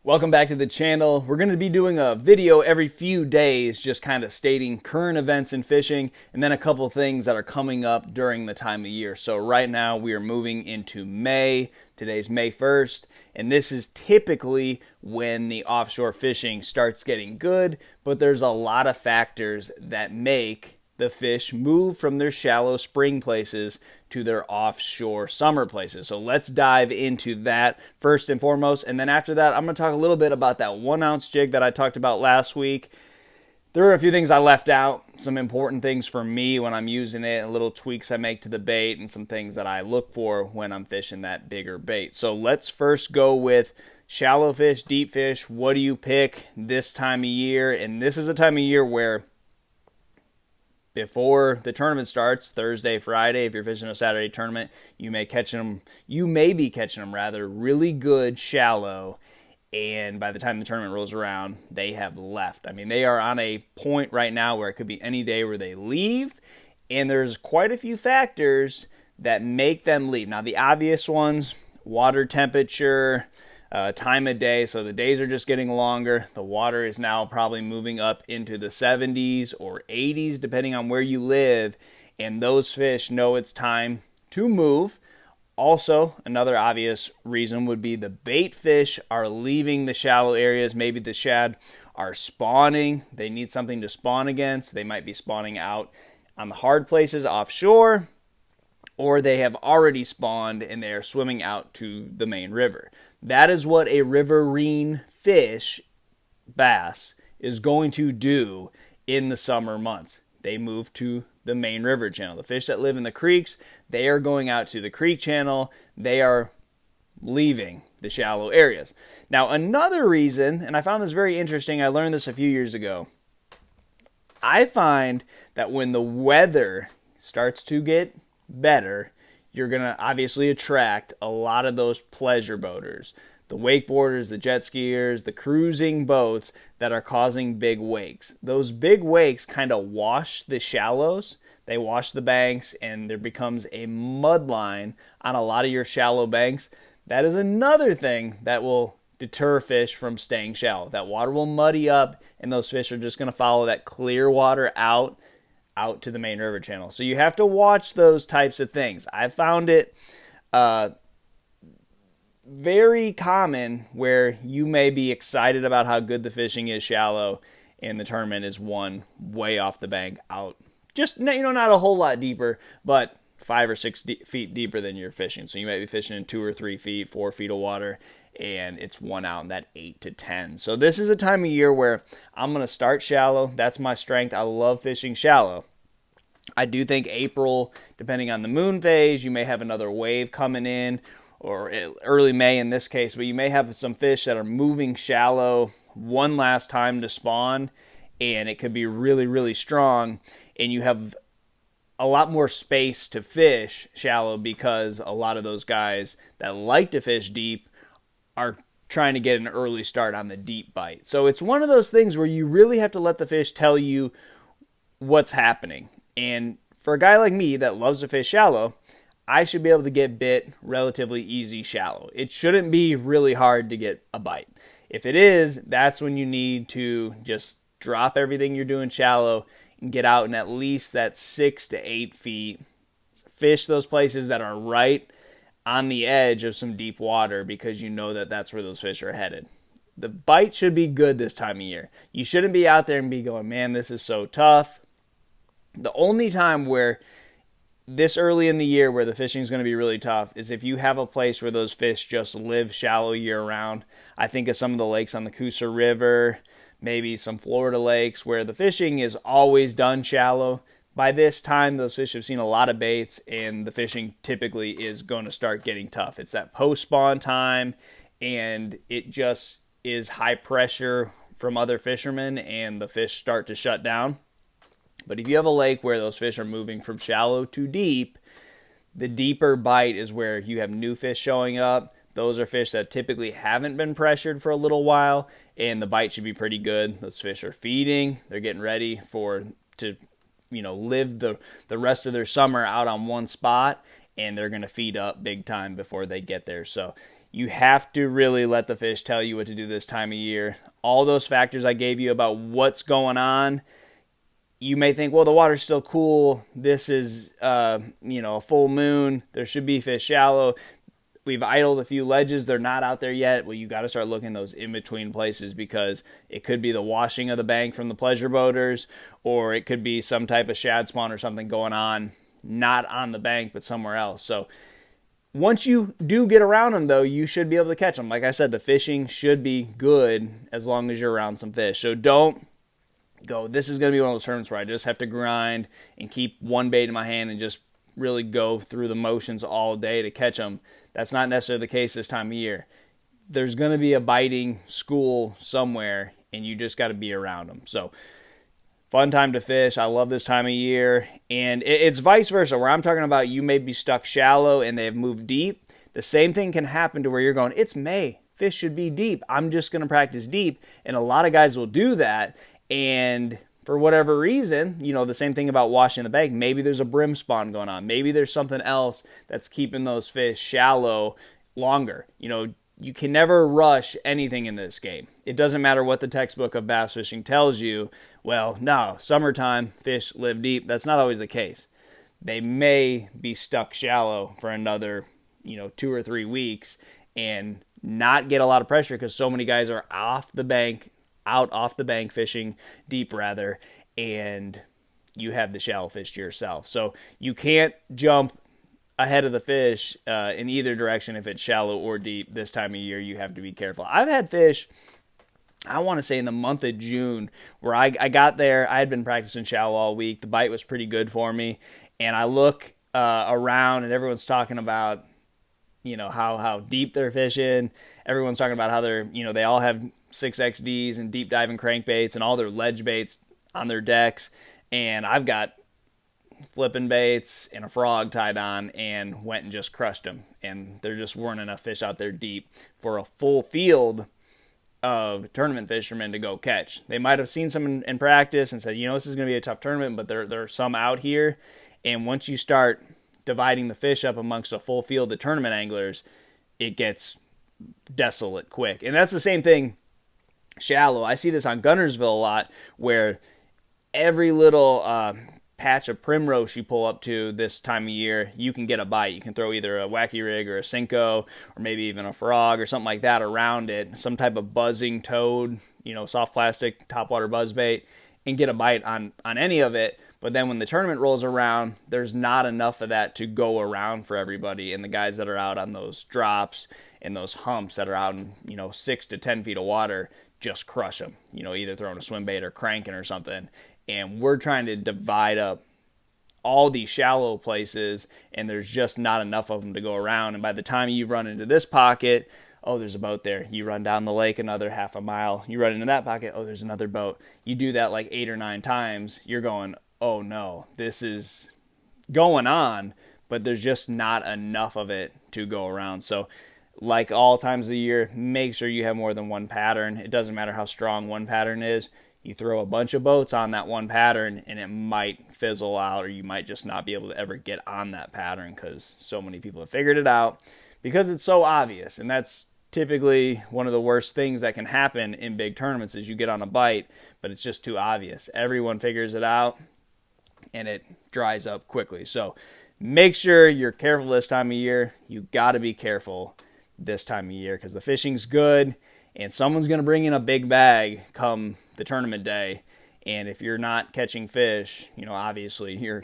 Welcome back to the channel. We're going to be doing a video every few days just kind of stating current events in fishing and then a couple things that are coming up during the time of year. So right now we are moving into May. Today's May 1st, and this is typically when the offshore fishing starts getting good, but there's a lot of factors that make the fish move from their shallow spring places to their offshore summer places. So let's dive into that first and foremost. And then after that, I'm going to talk a little bit about that 1-ounce jig that I talked about last week. There are a few things I left out, some important things for me when I'm using it, little tweaks I make to the bait, and some things that I look for when I'm fishing that bigger bait. So let's first go with shallow fish, deep fish. What do you pick this time of year? And this is a time of year where before the tournament starts, Thursday, Friday, if you're fishing a Saturday tournament, you may be catching them really good shallow, and by the time the tournament rolls around, they have left. I mean, they are on a point right now where it could be any day where they leave, and there's quite a few factors that make them leave. Now, the obvious ones, water temperature, time of day, so the days are just getting longer. The water is now probably moving up into the 70s or 80s, depending on where you live, and those fish know it's time to move. Also, another obvious reason would be the bait fish are leaving the shallow areas. Maybe the shad are spawning. They need something to spawn against. They might be spawning out on the hard places offshore, or they have already spawned and they are swimming out to the main river. That is what a riverine fish, bass, is going to do in the summer months. They move to the main river channel. The fish that live in the creeks, they are going out to the creek channel. They are leaving the shallow areas. Now, another reason, and I found this very interesting, I learned this a few years ago. I find that when the weather starts to get better, you're going to obviously attract a lot of those pleasure boaters, the wakeboarders, the jet skiers, the cruising boats that are causing big wakes. Those big wakes kind of wash the shallows, they wash the banks, and there becomes a mud line on a lot of your shallow banks. That is another thing that will deter fish from staying shallow. That water will muddy up, and those fish are just going to follow that clear water out to the main river channel. So you have to watch those types of things. I found it very common where you may be excited about how good the fishing is shallow, and the tournament is won way off the bank out. Just, not a whole lot deeper, but 5 or 6 feet deeper than you're fishing. So you might be fishing in 2 or 3 feet, 4 feet of water, and it's won out in that 8 to 10. So this is a time of year where I'm going to start shallow. That's my strength. I love fishing shallow. I do think April, depending on the moon phase, you may have another wave coming in, or early May in this case, but you may have some fish that are moving shallow one last time to spawn, and it could be really, really strong, and you have a lot more space to fish shallow because a lot of those guys that like to fish deep are trying to get an early start on the deep bite. So it's one of those things where you really have to let the fish tell you what's happening. And for a guy like me that loves to fish shallow, I should be able to get bit relatively easy shallow. It shouldn't be really hard to get a bite. If it is, that's when you need to just drop everything you're doing shallow and get out in at least that 6 to 8 feet. Fish those places that are right on the edge of some deep water because you know that that's where those fish are headed. The bite should be good this time of year. You shouldn't be out there and be going, man, this is so tough. The only time where this early in the year where the fishing is going to be really tough is if you have a place where those fish just live shallow year-round. I think of some of the lakes on the Coosa River, maybe some Florida lakes where the fishing is always done shallow. By this time, those fish have seen a lot of baits, and the fishing typically is going to start getting tough. It's that post-spawn time, and it just is high pressure from other fishermen, and the fish start to shut down. But if you have a lake where those fish are moving from shallow to deep, the deeper bite is where you have new fish showing up. Those are fish that typically haven't been pressured for a little while, and the bite should be pretty good. Those fish are feeding. They're getting ready to live the rest of their summer out on one spot, and they're going to feed up big time before they get there. So You have to really let the fish tell you what to do this time of year. All those factors I gave you about what's going on, you may think, well, the water's still cool. This is, a full moon. There should be fish shallow. We've idled a few ledges. They're not out there yet. Well, you got to start looking those in-between places, because it could be the washing of the bank from the pleasure boaters, or it could be some type of shad spawn or something going on, not on the bank, but somewhere else. So once you do get around them, though, you should be able to catch them. Like I said, the fishing should be good as long as you're around some fish. So don't go, this is going to be one of those tournaments where I just have to grind and keep one bait in my hand and just really go through the motions all day to catch them. That's not necessarily the case this time of year. There's going to be a biting school somewhere, and you just got to be around them. So fun time to fish. I love this time of year. And it's vice versa, where I'm talking about you may be stuck shallow and they've moved deep. The same thing can happen to where you're going, it's May. Fish should be deep. I'm just going to practice deep. And a lot of guys will do that. And for whatever reason, the same thing about washing the bank. Maybe there's a brim spawn going on. Maybe there's something else that's keeping those fish shallow longer. You can never rush anything in this game. It doesn't matter what the textbook of bass fishing tells you. Well, no, summertime, fish live deep. That's not always the case. They may be stuck shallow for another, 2 or 3 weeks and not get a lot of pressure because so many guys are off the bank fishing deep rather, and you have the shallow fish to yourself. So you can't jump ahead of the fish in either direction if it's shallow or deep. This time of year, you have to be careful. I've had fish, I want to say in the month of June, where I got there. I had been practicing shallow all week. The bite was pretty good for me, and I look around and everyone's talking about how deep they're fishing. Everyone's talking about how they're they all have 6XDs and deep diving crankbaits and all their ledge baits on their decks, and I've got flipping baits and a frog tied on and went and just crushed them. And there just weren't enough fish out there deep for a full field of tournament fishermen to go catch. They might have seen some in practice and said, this is going to be a tough tournament, but there are some out here. And once you start dividing the fish up amongst a full field of tournament anglers, it gets desolate quick. And that's the same thing shallow. I see this on Gunnersville a lot, where every little patch of primrose you pull up to this time of year, you can get a bite. You can throw either a wacky rig or a Senko or maybe even a frog or something like that around it, some type of buzzing toad, soft plastic topwater buzz bait, and get a bite on any of it. But then when the tournament rolls around, there's not enough of that to go around for everybody. And the guys that are out on those drops and those humps that are out in 6 to 10 feet of water just crush them, either throwing a swim bait or cranking or something. And we're trying to divide up all these shallow places, and there's just not enough of them to go around. And by the time you run into this pocket, oh, there's a boat there. You run down the lake another half a mile. You run into that pocket, oh, there's another boat. You do that like 8 or 9 times. You're going, oh no, this is going on, but there's just not enough of it to go around. So like all times of the year, make sure you have more than one pattern. It doesn't matter how strong one pattern is. You throw a bunch of boats on that one pattern and it might fizzle out, or you might just not be able to ever get on that pattern because so many people have figured it out because it's so obvious. And that's typically one of the worst things that can happen in big tournaments is you get on a bite, but it's just too obvious. Everyone figures it out and it dries up quickly. So make sure you're careful this time of year. You got to be careful this time of year because the fishing's good and someone's going to bring in a big bag come the tournament day. And if you're not catching fish, obviously you're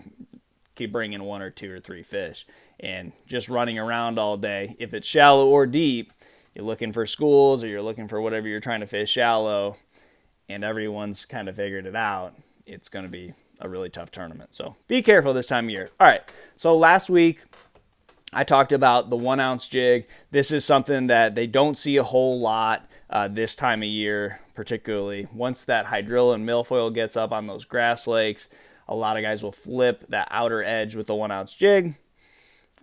keep bringing 1 or 2 or 3 fish and just running around all day. If it's shallow or deep, you're looking for schools or you're looking for whatever you're trying to fish shallow and everyone's kind of figured it out, it's going to be a really tough tournament. So be careful this time of year. All right. So last week I talked about the 1 ounce jig. This is something that they don't see a whole lot this time of year, particularly once that hydrilla and milfoil gets up on those grass lakes. A lot of guys will flip that outer edge with the 1 ounce jig.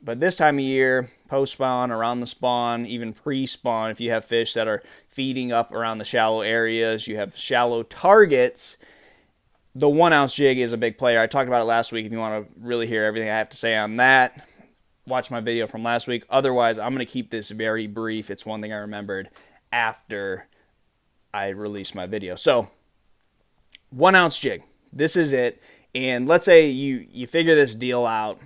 But this time of year, post-spawn, around the spawn, even pre-spawn, if you have fish that are feeding up around the shallow areas, you have shallow targets, the 1 ounce jig is a big player. I talked about it last week if you want to really hear everything I have to say on that. watch my video from last week. Otherwise, I'm going to keep this very brief. It's one thing I remembered after I released my video. So 1 ounce jig. This is it. And let's say you figure this deal out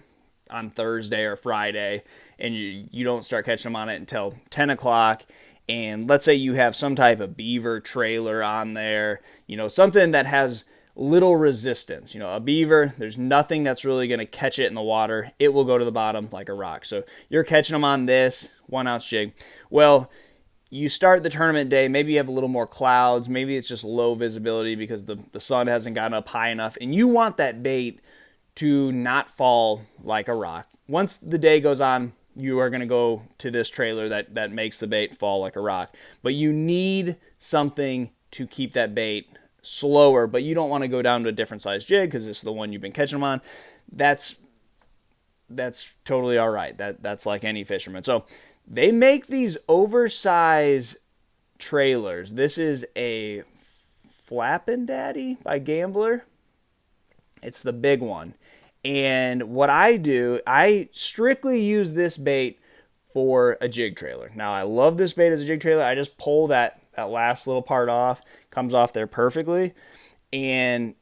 on Thursday or Friday, and you don't start catching them on it until 10 o'clock. And let's say you have some type of beaver trailer on there, something that has little resistance. A beaver, there's nothing that's really going to catch it in the water. It will go to the bottom like a rock. So you're catching them on this 1 ounce jig. Well, you start the tournament day, maybe you have a little more clouds, maybe it's just low visibility because the sun hasn't gotten up high enough, and you want that bait to not fall like a rock. Once the day goes on, you are going to go to this trailer that makes the bait fall like a rock. But you need something to keep that bait slower, but you don't want to go down to a different size jig because it's the one you've been catching them on. That's totally all right. That's like any fisherman. So they make these oversized trailers. This is a Flappin' Daddy by Gambler. It's the big one. And what I do, I strictly use this bait for a jig trailer. Now, I love this bait as a jig trailer. I just pull that last little part off. Comes off there perfectly. And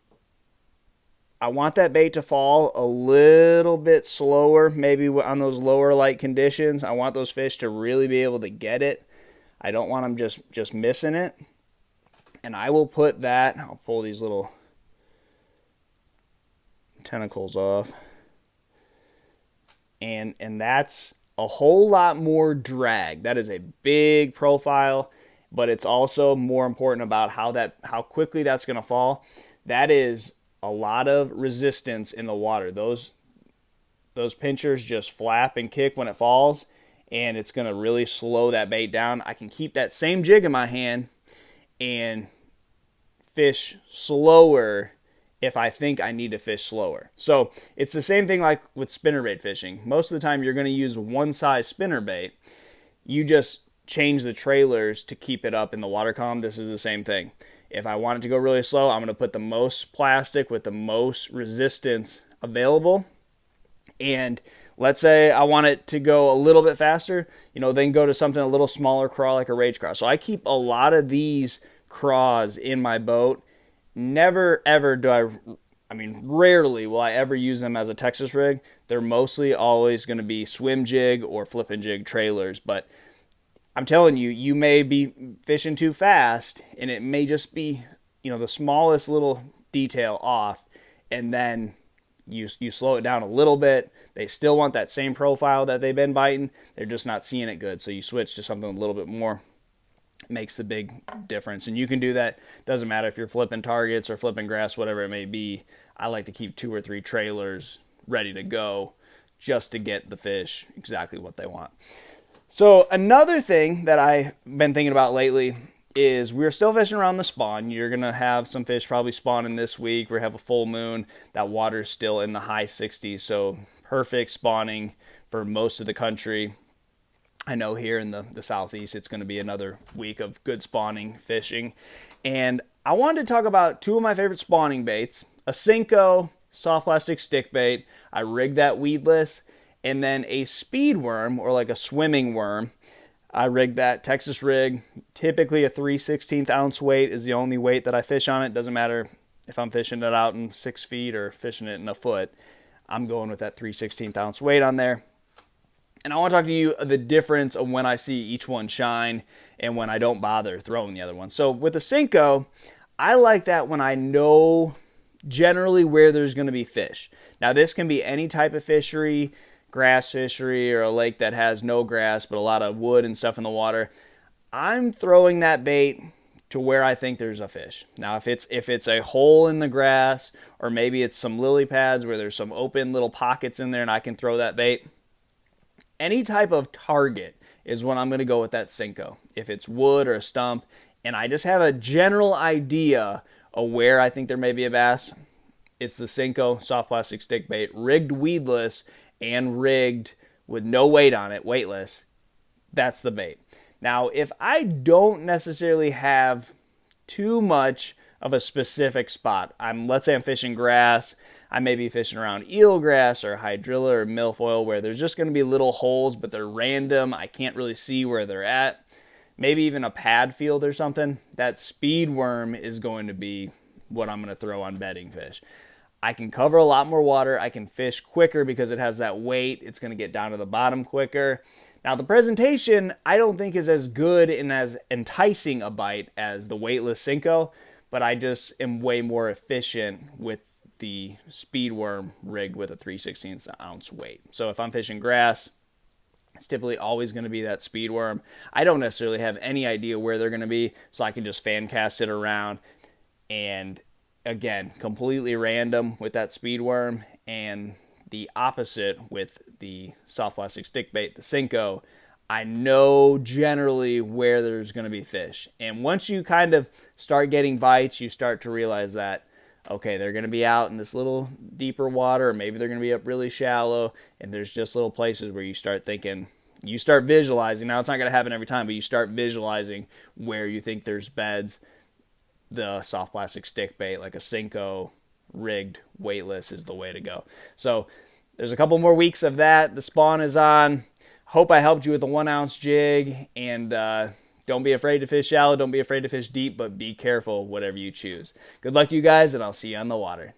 I want that bait to fall a little bit slower, maybe on those lower light conditions. I want those fish to really be able to get it. I don't want them just missing it. And I will put that, I'll pull these little tentacles off, and that's a whole lot more drag. That is a big profile, but it's also more important about how quickly that's going to fall. That is a lot of resistance in the water. Those pinchers just flap and kick when it falls, and it's going to really slow that bait down. I can keep that same jig in my hand and fish slower if I think I need to fish slower. So it's the same thing like with spinnerbait fishing. Most of the time you're going to use one size spinnerbait. You just change the trailers to keep it up in the water column. This is the same thing. If I want it to go really slow, I'm going to put the most plastic with the most resistance available. And let's say I want it to go a little bit faster, then go to something a little smaller craw like a rage craw. So I keep a lot of these craws in my boat. Never ever rarely will I ever use them as a Texas rig. They're mostly always going to be swim jig or flipping jig trailers. But I'm telling you, you may be fishing too fast, and it may just be, the smallest little detail off, and then you slow it down a little bit. They still want that same profile that they've been biting. They're just not seeing it good. So you switch to something a little bit more. Makes the big difference. And you can do that. Doesn't matter if you're flipping targets or flipping grass, whatever it may be. I like to keep 2 or 3 trailers ready to go just to get the fish exactly what they want. So another thing that I've been thinking about lately is we're still fishing around the spawn. You're going to have some fish probably spawning this week. We have a full moon. That water's still in the high 60s, so perfect spawning for most of the country. I know here in the southeast, it's going to be another week of good spawning fishing. And I wanted to talk about 2 of my favorite spawning baits, a Senko soft plastic stick bait. I rigged that weedless, and then a speed worm or like a swimming worm. I rigged that Texas rig. Typically a 3/16 ounce weight is the only weight that I fish on it. Doesn't matter if I'm fishing it out in 6 feet or fishing it in a foot. I'm going with that 3/16 ounce weight on there. And I want to talk to you the difference of when I see each one shine and when I don't bother throwing the other one. So with the Senko, I like that when I know generally where there's going to be fish. Now this can be any type of fishery, grass fishery, or a lake that has no grass but a lot of wood and stuff in the water. I'm throwing that bait to where I think there's a fish. Now if it's a hole in the grass, or maybe it's some lily pads where there's some open little pockets in there and I can throw that bait, any type of target is when I'm going to go with that Senko. If it's wood or a stump, and I just have a general idea of where I think there may be a bass, it's the Senko soft plastic stick bait, rigged weedless and rigged with no weight on it, weightless. That's the bait. Now, if I don't necessarily have too much of a specific spot, let's say I'm fishing grass, I may be fishing around eelgrass or hydrilla or milfoil where there's just going to be little holes, but they're random. I can't really see where they're at. Maybe even a pad field or something. That speed worm is going to be what I'm going to throw on bedding fish. I can cover a lot more water. I can fish quicker because it has that weight. It's going to get down to the bottom quicker. Now, the presentation, I don't think is as good and as enticing a bite as the weightless Senko, but I just am way more efficient with the speed worm rigged with a 3/16 ounce weight. So if I'm fishing grass, it's typically always going to be that speed worm. I don't necessarily have any idea where they're going to be, so I can just fan cast it around. And again, completely random with that speed worm, and the opposite with the soft plastic stick bait, the Senko. I know generally where there's going to be fish. And once you kind of start getting bites, you start to realize that, okay, they're going to be out in this little deeper water, or maybe they're going to be up really shallow, and there's just little places where you start thinking, you start visualizing. Now, it's not going to happen every time, but you start visualizing where you think there's beds. The soft plastic stick bait, like a Senko rigged weightless, is the way to go. So there's a couple more weeks of that. The spawn is on. Hope I helped you with the 1 ounce jig, and don't be afraid to fish shallow. Don't be afraid to fish deep, but be careful whatever you choose. Good luck to you guys, and I'll see you on the water.